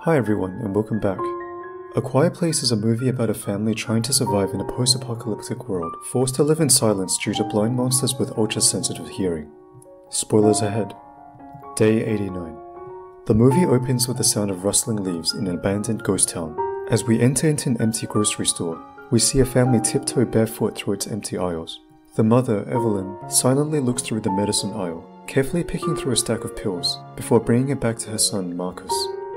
Hi everyone and welcome back. A Quiet Place is a movie about a family trying to survive in a post-apocalyptic world, forced to live in silence due to blind monsters with ultra-sensitive hearing. Spoilers ahead. Day 89. The movie opens with the sound of rustling leaves in an abandoned ghost town. As we enter into an empty grocery store, we see a family tiptoe barefoot through its empty aisles. The mother, Evelyn, silently looks through the medicine aisle, carefully picking through a stack of pills, before bringing it back to her son, Marcus.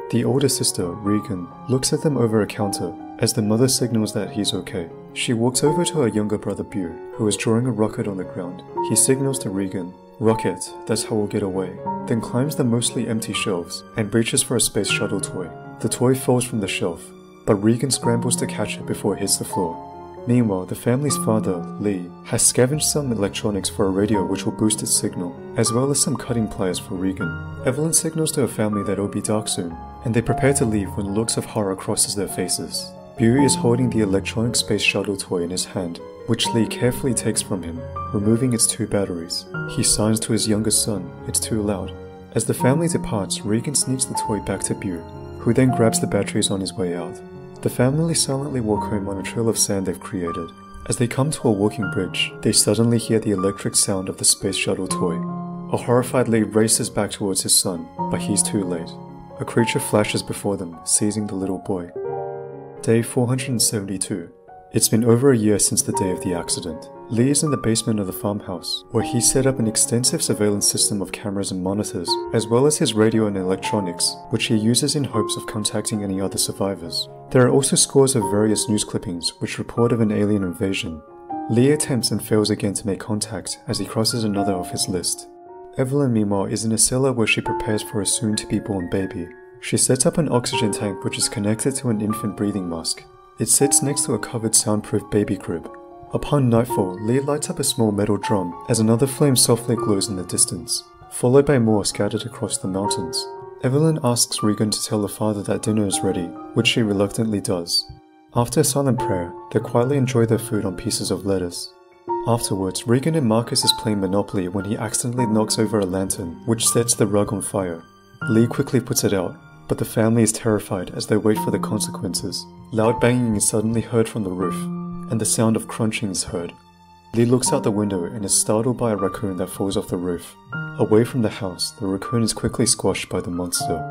The older sister, Regan, looks at them over a counter as the mother signals that he's okay. She walks over to her younger brother Bew, who is drawing a rocket on the ground. He signals to Regan, "Rocket, that's how we'll get away," then climbs the mostly empty shelves and reaches for a space shuttle toy. The toy falls from the shelf, but Regan scrambles to catch it before it hits the floor. Meanwhile, the family's father, Lee, has scavenged some electronics for a radio which will boost its signal, as well as some cutting pliers for Regan. Evelyn signals to her family that it will be dark soon, and they prepare to leave when looks of horror crosses their faces. Bew is holding the electronic space shuttle toy in his hand, which Lee carefully takes from him, removing its 2 batteries. He signs to his youngest son, "It's too loud." As the family departs, Regan sneaks the toy back to Bew, who then grabs the batteries on his way out. The family silently walk home on a trail of sand they've created. As they come to a walking bridge, they suddenly hear the electric sound of the space shuttle toy. A horrified Lee races back towards his son, but he's too late. A creature flashes before them, seizing the little boy. Day 472. It's been over a year since the day of the accident. Lee is in the basement of the farmhouse, where he set up an extensive surveillance system of cameras and monitors, as well as his radio and electronics, which he uses in hopes of contacting any other survivors. There are also scores of various news clippings which report of an alien invasion. Lee attempts and fails again to make contact as he crosses another off his list. Evelyn, meanwhile, is in a cellar where she prepares for a soon-to-be-born baby. She sets up an oxygen tank which is connected to an infant breathing mask. It sits next to a covered soundproof baby crib. Upon nightfall, Lee lights up a small metal drum as another flame softly glows in the distance, followed by more scattered across the mountains. Evelyn asks Regan to tell her father that dinner is ready, which she reluctantly does. After a silent prayer, they quietly enjoy their food on pieces of lettuce. Afterwards, Regan and Marcus is playing Monopoly when he accidentally knocks over a lantern, which sets the rug on fire. Lee quickly puts it out, but the family is terrified as they wait for the consequences. Loud banging is suddenly heard from the roof, and the sound of crunching is heard. Lee looks out the window and is startled by a raccoon that falls off the roof. Away from the house, the raccoon is quickly squashed by the monster.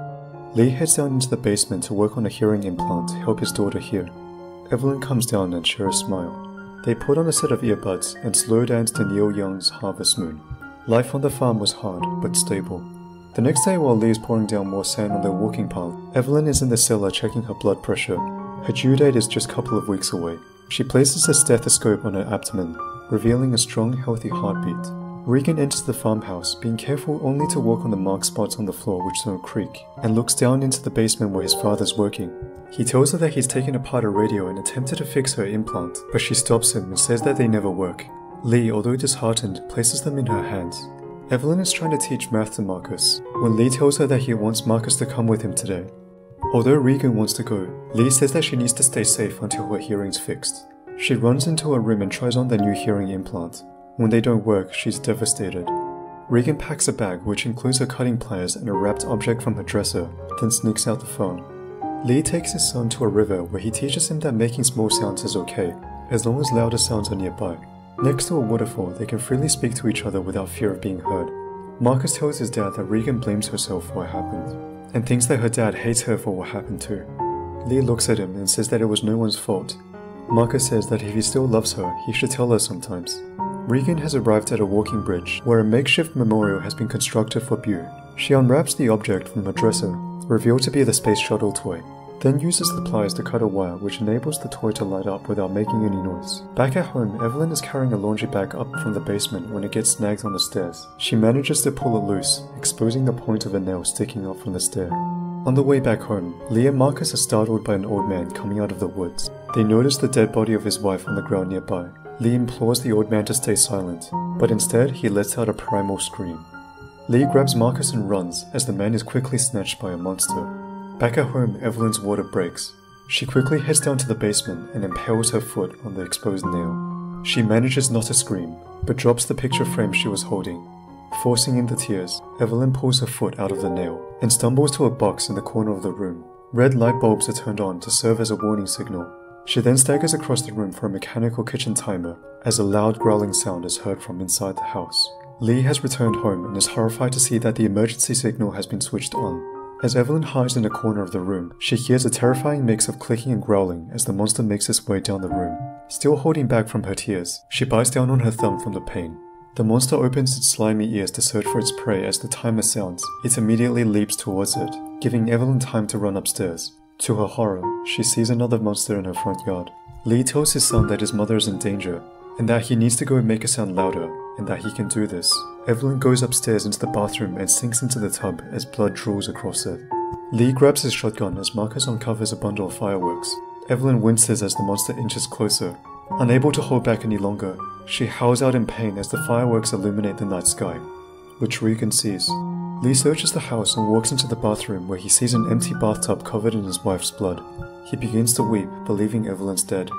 Lee heads down into the basement to work on a hearing implant to help his daughter hear. Evelyn comes down and shares a smile. They put on a set of earbuds and slow dance to Neil Young's Harvest Moon. Life on the farm was hard, but stable. The next day, while Lee is pouring down more sand on their walking path, Evelyn is in the cellar checking her blood pressure. Her due date is just a couple of weeks away. She places a stethoscope on her abdomen, revealing a strong, healthy heartbeat. Regan enters the farmhouse, being careful only to walk on the marked spots on the floor which don't creak, and looks down into the basement where his father's working. He tells her that he's taken apart a radio and attempted to fix her implant, but she stops him and says that they never work. Lee, although disheartened, places them in her hands. Evelyn is trying to teach math to Marcus, when Lee tells her that he wants Marcus to come with him today. Although Regan wants to go, Lee says that she needs to stay safe until her hearing's fixed. She runs into her room and tries on the new hearing implant. When they don't work, she's devastated. Regan packs a bag which includes her cutting pliers and a wrapped object from her dresser, then sneaks out the phone. Lee takes his son to a river where he teaches him that making small sounds is okay, as long as louder sounds are nearby. Next to a waterfall, they can freely speak to each other without fear of being heard. Marcus tells his dad that Regan blames herself for what happened, and thinks that her dad hates her for what happened too. Lee looks at him and says that it was no one's fault. Marcus says that if he still loves her, he should tell her sometimes. Regan has arrived at a walking bridge, where a makeshift memorial has been constructed for Bew. She unwraps the object from her dresser, revealed to be the space shuttle toy, then uses the pliers to cut a wire which enables the toy to light up without making any noise. Back at home, Evelyn is carrying a laundry bag up from the basement when it gets snagged on the stairs. She manages to pull it loose, exposing the point of a nail sticking up from the stair. On the way back home, Lee and Marcus are startled by an old man coming out of the woods. They notice the dead body of his wife on the ground nearby. Lee implores the old man to stay silent, but instead he lets out a primal scream. Lee grabs Marcus and runs as the man is quickly snatched by a monster. Back at home, Evelyn's water breaks. She quickly heads down to the basement and impales her foot on the exposed nail. She manages not to scream, but drops the picture frame she was holding. Forcing in the tears, Evelyn pulls her foot out of the nail and stumbles to a box in the corner of the room. Red light bulbs are turned on to serve as a warning signal. She then staggers across the room for a mechanical kitchen timer as a loud growling sound is heard from inside the house. Lee has returned home and is horrified to see that the emergency signal has been switched on. As Evelyn hides in a corner of the room, she hears a terrifying mix of clicking and growling as the monster makes its way down the room. Still holding back from her tears, she bites down on her thumb from the pain. The monster opens its slimy ears to search for its prey. As the timer sounds, it immediately leaps towards it, giving Evelyn time to run upstairs. To her horror, she sees another monster in her front yard. Lee tells his son that his mother is in danger, and that he needs to go and make a sound louder, and that he can do this. Evelyn goes upstairs into the bathroom and sinks into the tub as blood drools across it. Lee grabs his shotgun as Marcus uncovers a bundle of fireworks. Evelyn winces as the monster inches closer. Unable to hold back any longer, she howls out in pain as the fireworks illuminate the night sky, which Regan sees. Lee searches the house and walks into the bathroom where he sees an empty bathtub covered in his wife's blood. He begins to weep, believing Evelyn's dead,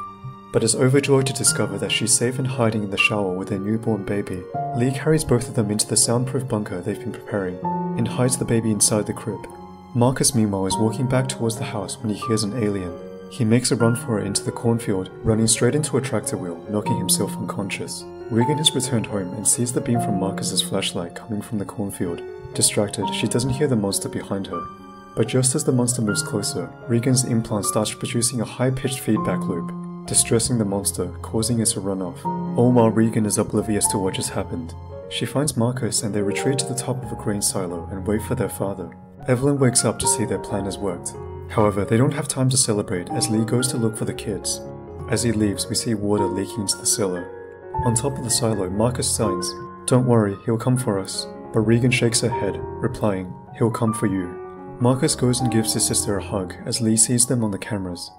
but is overjoyed to discover that she's safe and hiding in the shower with their newborn baby. Lee carries both of them into the soundproof bunker they've been preparing, and hides the baby inside the crib. Marcus meanwhile is walking back towards the house when he hears an alien. He makes a run for it into the cornfield, running straight into a tractor wheel, knocking himself unconscious. Regan has returned home and sees the beam from Marcus's flashlight coming from the cornfield. Distracted, she doesn't hear the monster behind her. But just as the monster moves closer, Regan's implant starts producing a high-pitched feedback loop, distressing the monster, causing it to run off. All while Regan is oblivious to what just happened. She finds Marcus and they retreat to the top of a grain silo and wait for their father. Evelyn wakes up to see their plan has worked. However, they don't have time to celebrate as Lee goes to look for the kids. As he leaves, we see water leaking into the cellar. On top of the silo, Marcus signs, "Don't worry, he'll come for us." But Regan shakes her head, replying, "He'll come for you." Marcus goes and gives his sister a hug as Lee sees them on the cameras.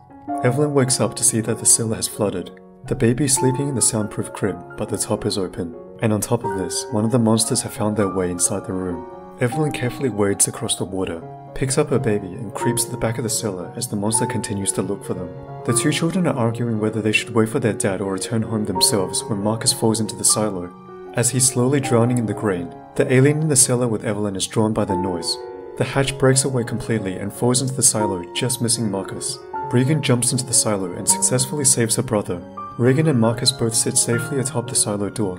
Evelyn wakes up to see that the cellar has flooded. The baby is sleeping in the soundproof crib, but the top is open. And on top of this, one of the monsters have found their way inside the room. Evelyn carefully wades across the water, picks up her baby and creeps to the back of the cellar as the monster continues to look for them. The two children are arguing whether they should wait for their dad or return home themselves when Marcus falls into the silo. As he's slowly drowning in the grain, the alien in the cellar with Evelyn is drawn by the noise. The hatch breaks away completely and falls into the silo, just missing Marcus. Regan jumps into the silo and successfully saves her brother. Regan and Marcus both sit safely atop the silo door.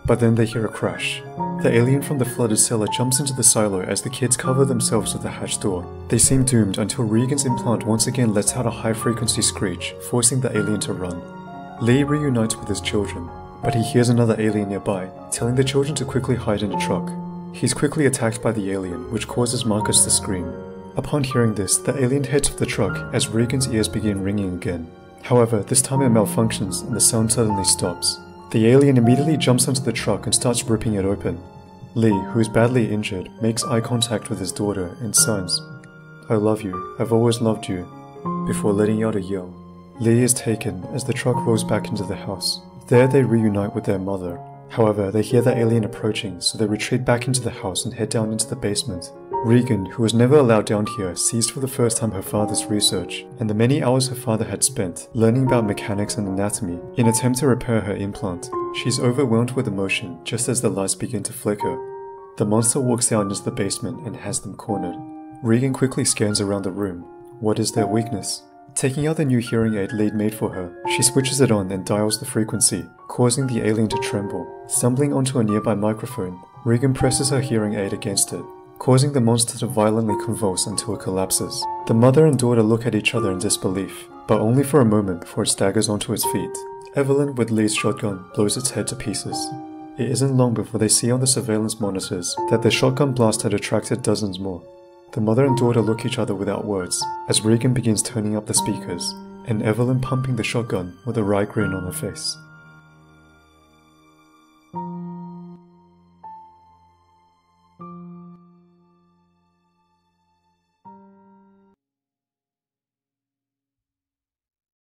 But then they hear a crash. The alien from the flooded cellar jumps into the silo as the kids cover themselves with the hatch door. They seem doomed until Regan's implant once again lets out a high-frequency screech, forcing the alien to run. Lee reunites with his children, but he hears another alien nearby, telling the children to quickly hide in a truck. He's quickly attacked by the alien, which causes Marcus to scream. Upon hearing this, the alien heads for the truck as Regan's ears begin ringing again. However, this time it malfunctions and the sound suddenly stops. The alien immediately jumps onto the truck and starts ripping it open. Lee, who is badly injured, makes eye contact with his daughter and signs, "I love you, I've always loved you," before letting out a yell. Lee is taken as the truck rolls back into the house. There they reunite with their mother. However, they hear the alien approaching, so they retreat back into the house and head down into the basement. Regan, who was never allowed down here, sees for the first time her father's research, and the many hours her father had spent learning about mechanics and anatomy in an attempt to repair her implant. She's overwhelmed with emotion just as the lights begin to flicker. The monster walks down into the basement and has them cornered. Regan quickly scans around the room. What is their weakness? Taking out the new hearing aid Lee made for her, she switches it on and dials the frequency, causing the alien to tremble. Stumbling onto a nearby microphone, Regan presses her hearing aid against it, causing the monster to violently convulse until it collapses. The mother and daughter look at each other in disbelief, but only for a moment before it staggers onto its feet. Evelyn, with Lee's shotgun, blows its head to pieces. It isn't long before they see on the surveillance monitors that the shotgun blast had attracted dozens more. The mother and daughter look at each other without words, as Regan begins turning up the speakers, and Evelyn pumping the shotgun with a wry grin on her face.